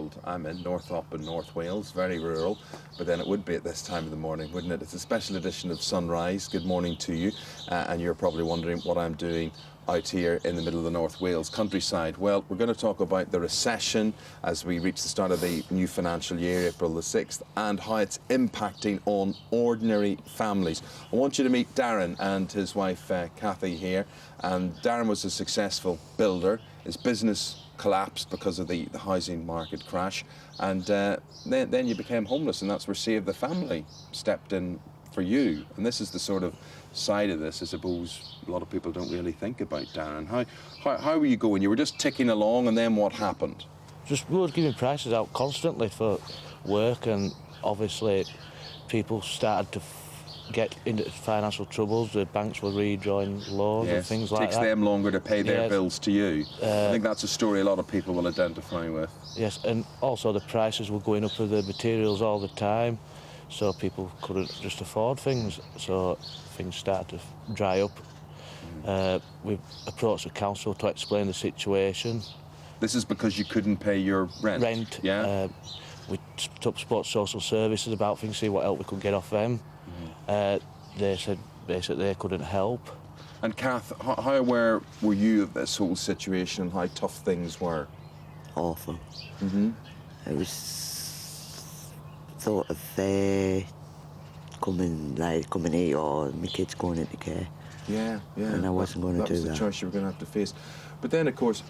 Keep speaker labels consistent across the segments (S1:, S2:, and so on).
S1: world I'm in, Northop in North Wales, very rural, but then it would be at this time of the morning, wouldn't it? It's a special edition of Sunrise. Good morning to you, and you're probably wondering what I'm doing out here in the middle of the North Wales countryside. Well, we're going to talk about the recession as we reach the start of the new financial year, April the 6th, and how it's impacting on ordinary families. I want you to meet Darren and his wife Kathy here. And Darren was a successful builder. His business collapsed because of the housing market crash, and then you became homeless, and that's where Save the Family stepped in for you. And this is the sort of side of this, I suppose, a lot of people don't really think about, Darren. How were you going? You were just ticking along, and then what happened?
S2: We were giving prices out constantly for work, and obviously people started to get into financial troubles. The banks were redrawing loans and things like that.
S1: It takes them longer to pay their bills to you. I think that's a story a lot of people will identify with.
S2: Yes, and also the prices were going up for the materials all the time, so people couldn't just afford things, so things started to dry up. We approached the council to explain the situation. This is because you couldn't pay your rent? Yeah. We spoke to social services about things, see what help we could get off them. They said basically they couldn't help.
S1: And Kath, how aware were you of this whole situation and how tough things were?
S3: Awful. It was thought of coming here or my kids going into care.
S1: Yeah.
S3: And I wasn't going to do that.
S1: That was the choice you were going to have to face. But then, of course,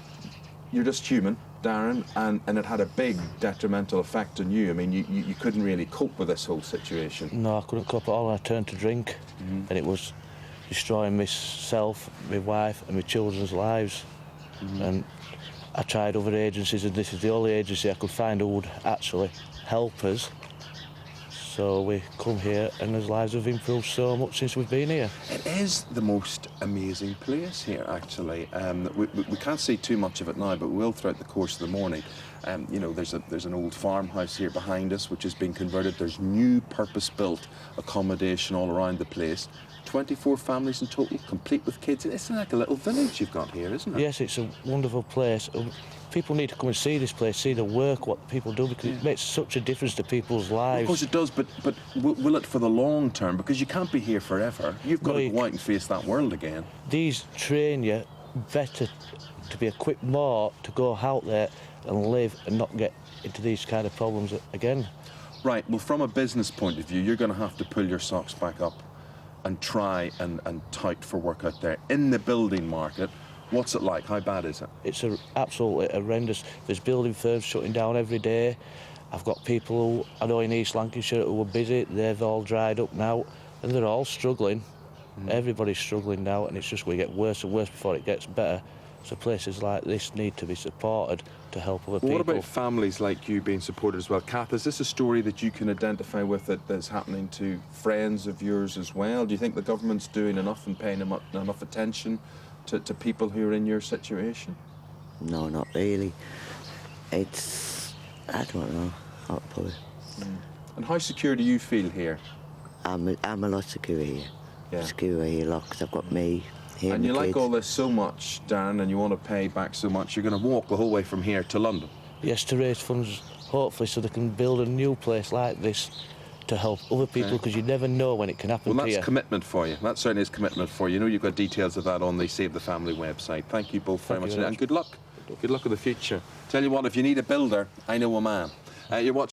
S1: you're just human, Darren, and it had a big detrimental effect on you. I mean, you couldn't really cope with this whole situation.
S2: No, I couldn't cope at all. I turned to drink, and it was destroying myself, my wife and my children's lives. And I tried other agencies, and this is the only agency I could find who would actually help us. So we come here, and his lives have improved so much since we've been here.
S1: It is the most amazing place here, actually. We can't see too much of it now, but we will throughout the course of the morning. You know, there's an old farmhouse here behind us, which has been converted. There's new purpose-built accommodation all around the place. 24 families in total, complete with kids. It's like a little village you've got here, isn't it?
S2: Yes, it's a wonderful place. People need to come and see this place, see the work, what people do, because it makes such a difference to people's lives.
S1: Of course it does, but will it for the long term? Because you can't be here forever. You've got to go out and face that world again.
S2: These train you better to be equipped more to go out there and live and not get into these kind of problems again.
S1: Right, well, from a business point of view, you're going to have to pull your socks back up and try and tout for work out there. In the building market, what's it like? How bad is it?
S2: It's absolutely horrendous. There's building firms shutting down every day. I've got people who I know in East Lancashire who were busy. They've all dried up now, and they're all struggling. Everybody's struggling now, and it's just going to get worse and worse before it gets better. So places like this need to be supported to help other people.
S1: What about families like you being supported as well? Kath, is this a story that you can identify with that's happening to friends of yours as well? Do you think the government's doing enough and paying enough attention to people who are in your situation?
S3: No, not really. It's, I don't know how to put it.
S1: And how secure do you feel here?
S3: I'm a lot secure here. Secure here, because I've got me.
S1: And you like all this so much, Darren, and you want to pay back so much, you're going to walk the whole way from here to London?
S2: Yes, to raise funds, hopefully, so they can build a new place like this to help other people, because you never know when it can happen to you.
S1: Well, that's commitment for you. That certainly is commitment for you. You know you've got details of that on the Save the Family website. Thank you both very much. And good luck. Good luck in the future. Tell you what, if you need a builder, I know a man. You're watching